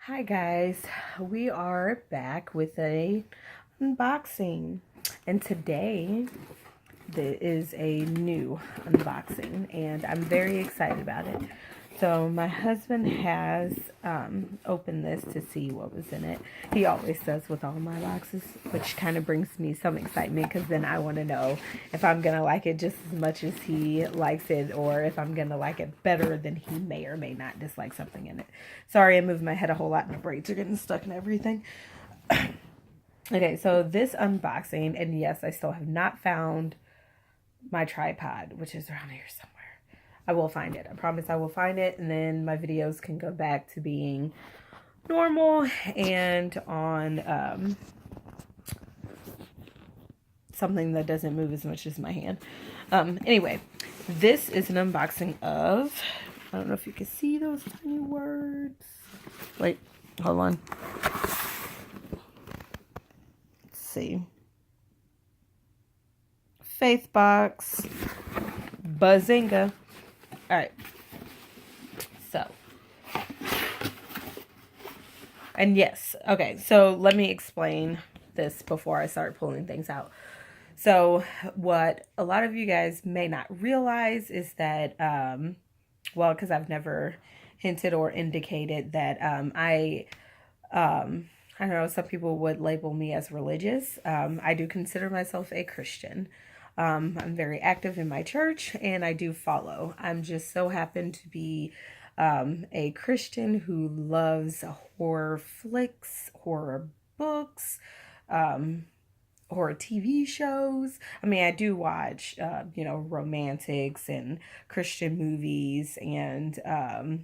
Hi guys, we are back with a unboxing, and today there is a new unboxing and I'm very excited about it. So my husband has opened this to see what was in it. He always does with all my boxes, which kind of brings me some excitement because then I want to know if I'm going to like it just as much as he likes it or if I'm going to like it better than he may or may not dislike something in it. Sorry, I moved my head a whole lot and my braids are getting stuck and everything. Okay, so this unboxing, and yes, I still have not found my tripod, which is around here somewhere. I will find it. I promise I will find it, and then my videos can go back to being normal and on something that doesn't move as much as my hand. Anyway, this is an unboxing of, I don't know if you can see those tiny words. Wait, hold on. Let's see. Faith Box. Bazinga. Alright. So. And yes. Okay, so let me explain this before I start pulling things out. So what a lot of you guys may not realize is that, well, because I've never hinted or indicated that I don't know, some people would label me as religious. I do consider myself a Christian. I'm very active in my church and I do follow. I'm just so happen to be a Christian who loves horror flicks, horror books, horror TV shows. I mean, I do watch, romantics and Christian movies and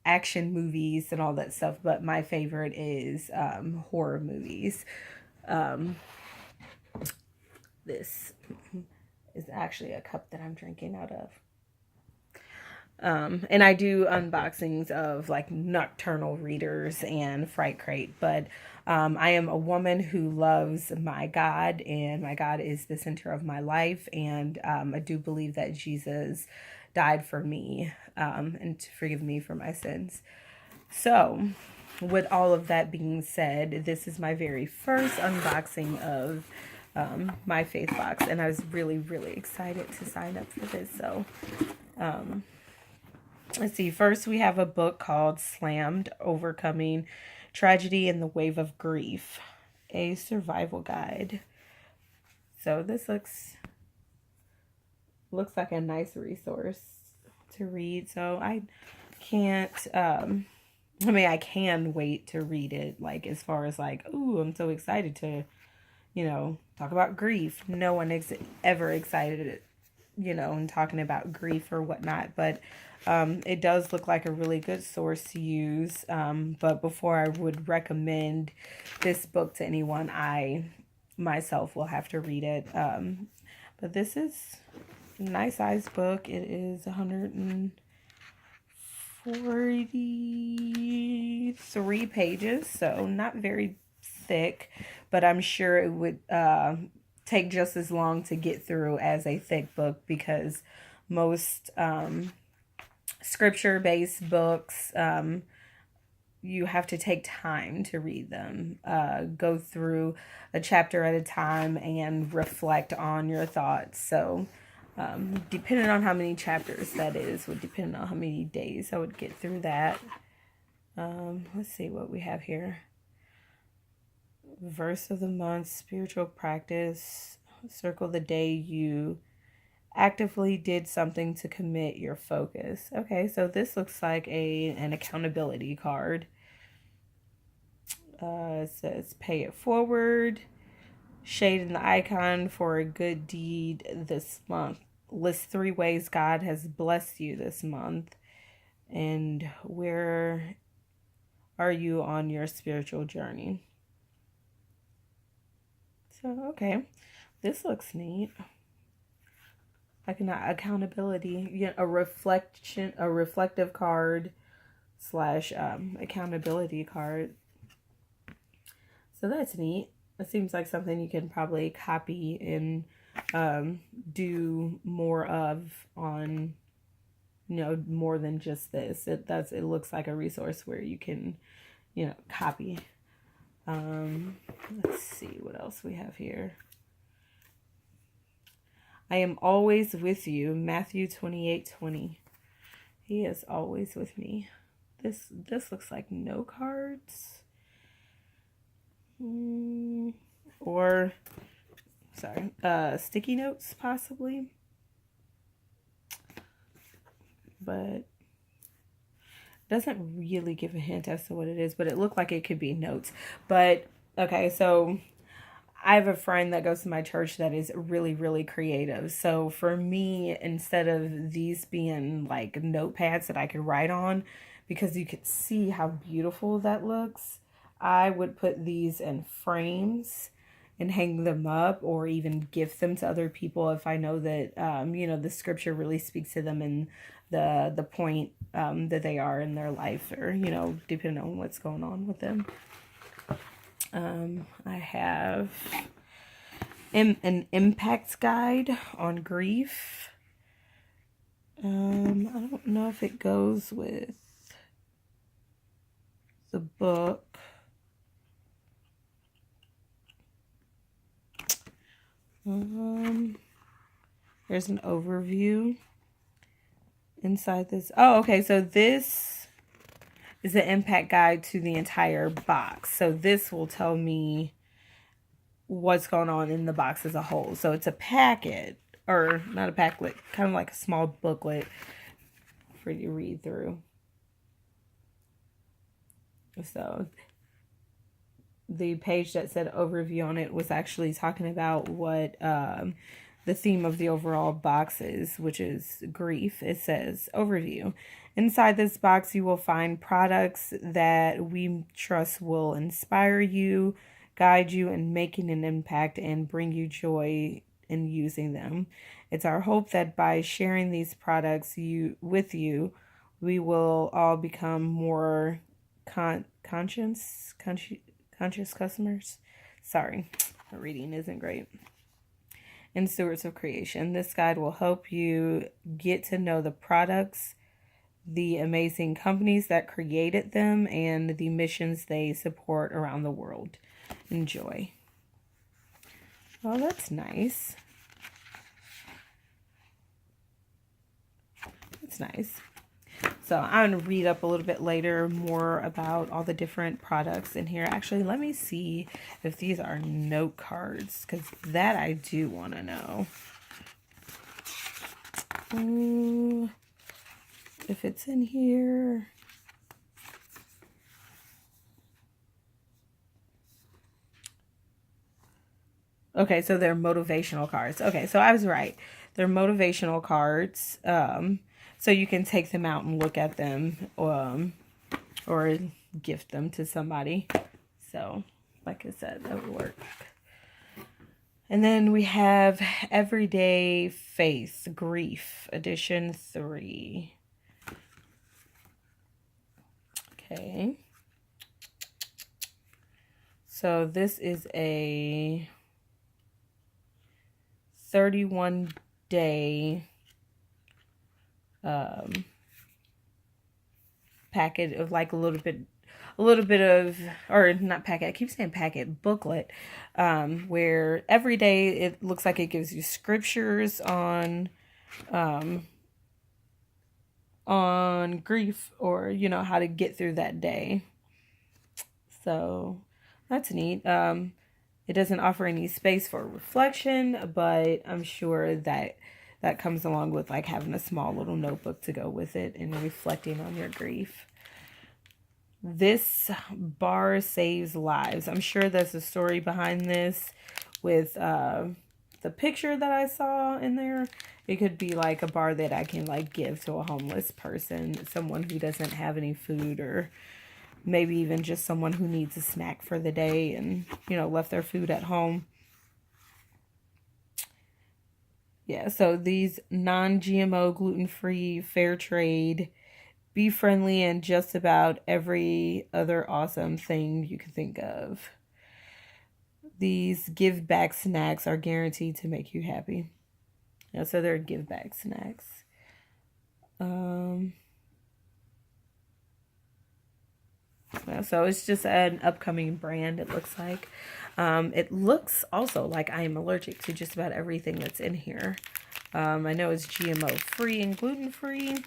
action movies and all that stuff, but my favorite is horror movies. This is actually a cup that I'm drinking out of. And I do unboxings of like Nocturnal Readers and Fright Crate, but I am a woman who loves my God, and my God is the center of my life, and I do believe that Jesus died for me and to forgive me for my sins. So, with all of that being said, this is my very first unboxing of my Faith Box, and I was really, really excited to sign up for this. So, let's see. First, we have a book called Slammed: Overcoming Tragedy and the Wave of Grief, a survival guide. So this looks like a nice resource to read. So I can't I mean, I can wait to read it, like, as far as, like, ooh, I'm so excited to, talk about grief. No one ever excited, and talking about grief or whatnot, but it does look like a really good source to use. But before I would recommend this book to anyone, I myself will have to read it. But this is a nice sized book. It is 143 pages, so not very thick, but I'm sure it would take just as long to get through as a thick book, because most scripture-based books, you have to take time to read them, go through a chapter at a time and reflect on your thoughts. So depending on how many chapters that is would depend on how many days I would get through that. Let's see what we have here. Verse of the month, spiritual practice. Circle the day you actively did something to commit your focus. Okay, so this looks like an accountability card. It says pay it forward. Shade in the icon for a good deed this month. List 3 ways God has blessed you this month. And where are you on your spiritual journey? So, okay. This looks neat. Like an accountability, a reflective card / accountability card. So that's neat. It seems like something you can probably copy and do more of on, more than just this. It looks like a resource where you can, copy. Let's see what else we have here. I am always with you, Matthew 28:20. He is always with me. This looks like no cards. Or, sorry, sticky notes possibly. But doesn't really give a hint as to what it is, but it looked like it could be notes. But, okay, so I have a friend that goes to my church that is really, really creative. So for me, instead of these being like notepads that I could write on, because you could see how beautiful that looks, I would put these in frames and hang them up, or even gift them to other people if I know that, the scripture really speaks to them and the point that they are in their life, or, depending on what's going on with them. I have an impact guide on grief. I don't know if it goes with the book. There's an overview inside this. Oh, okay. So this is the impact guide to the entire box. So this will tell me what's going on in the box as a whole. So it's a packet, or not a packet, kind of like a small booklet for you to read through. So the page that said overview on it was actually talking about what the theme of the overall box is, which is grief. It says overview. Inside this box, you will find products that we trust will inspire you, guide you in making an impact, and bring you joy in using them. It's our hope that by sharing these products with you, we will all become more conscious customers. Sorry, my reading isn't great. And stewards of creation. This guide will help you get to know the products, the amazing companies that created them, and the missions they support around the world. Enjoy. Well, that's nice. That's nice. So I'm going to read up a little bit later more about all the different products in here. Actually, let me see if these are note cards, because that I do want to know. If it's in here. Okay, so they're motivational cards. Okay, so I was right. They're motivational cards. So you can take them out and look at them, or gift them to somebody. So, like I said, that would work. And then we have Everyday Faith, Grief, Edition 3. Okay. So this is a 31-day packet of like a little bit of, or not packet, I keep saying packet, booklet, where every day it looks like it gives you scriptures on grief, or how to get through that day. So that's neat. It doesn't offer any space for reflection, but I'm sure that comes along with like having a small little notebook to go with it and reflecting on your grief. This bar saves lives. I'm sure there's a story behind this with the picture that I saw in there. It could be like a bar that I can like give to a homeless person, someone who doesn't have any food, or maybe even just someone who needs a snack for the day and, left their food at home. Yeah, so these non-GMO, gluten-free, fair trade, bee friendly, and just about every other awesome thing you can think of. These give back snacks are guaranteed to make you happy. Yeah, so they're give back snacks. So it's just an upcoming brand, it looks like. It looks also like I am allergic to just about everything that's in here. I know it's GMO free and gluten free,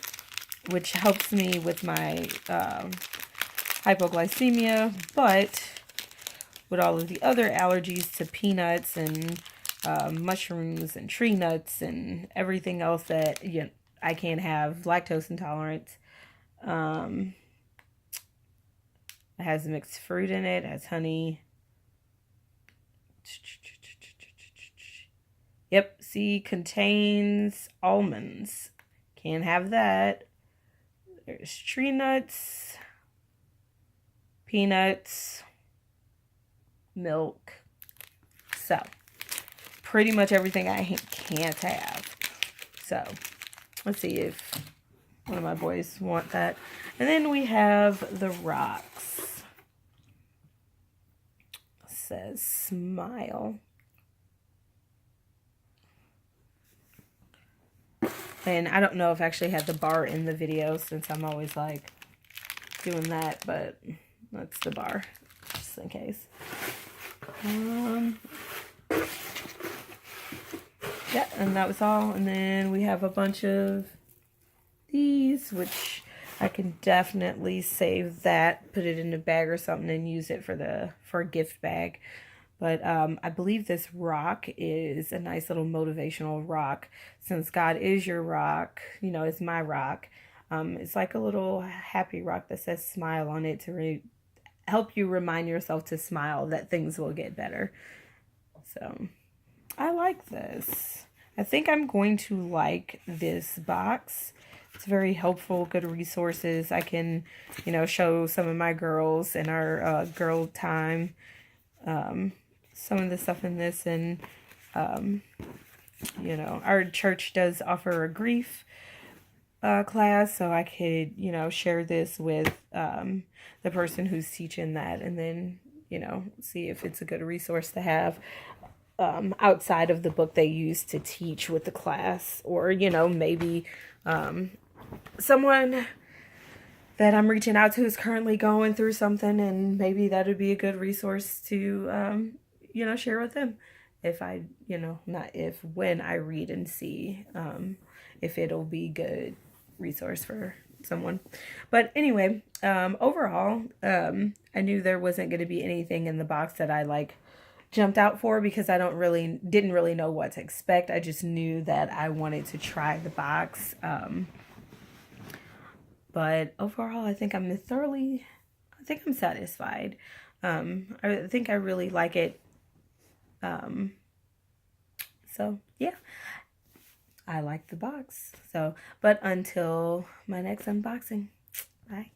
which helps me with my hypoglycemia, but with all of the other allergies to peanuts and mushrooms and tree nuts and everything else that I can't have, lactose intolerance. It has mixed fruit in it, it has honey. Yep, see, contains almonds. Can't have that. There's tree nuts, peanuts, milk. So, pretty much everything I can't have. So, let's see if one of my boys want that. And then we have the rocks. It says smile. And I don't know if I actually had the bar in the video since I'm always like doing that, but that's the bar, just in case. Yeah, and that was all. And then we have a bunch of these, which I can definitely save that, put it in a bag or something, and use it for a gift bag. But I believe this rock is a nice little motivational rock. Since God is your rock, you know, it's my rock. It's like a little happy rock that says smile on it to help you remind yourself to smile, that things will get better. So I like this. I think I'm going to like this box. It's very helpful, good resources. I can, you know, show some of my girls in our girl time some of the stuff in this. And, you know, our church does offer a grief class, so I could, you know, share this with the person who's teaching that, and then, you know, see if it's a good resource to have outside of the book they use to teach with the class. Or, you know, maybe someone that I'm reaching out to is currently going through something, and maybe that would be a good resource to, you know, share with them. If I, you know, not if, when I read and see if it'll be good resource for someone. But anyway, overall, I knew there wasn't going to be anything in the box that I like jumped out for, because I didn't really know what to expect. I just knew that I wanted to try the box. But overall, I think I'm satisfied. I think I really like it. So yeah, I like the box. So, but until my next unboxing, bye.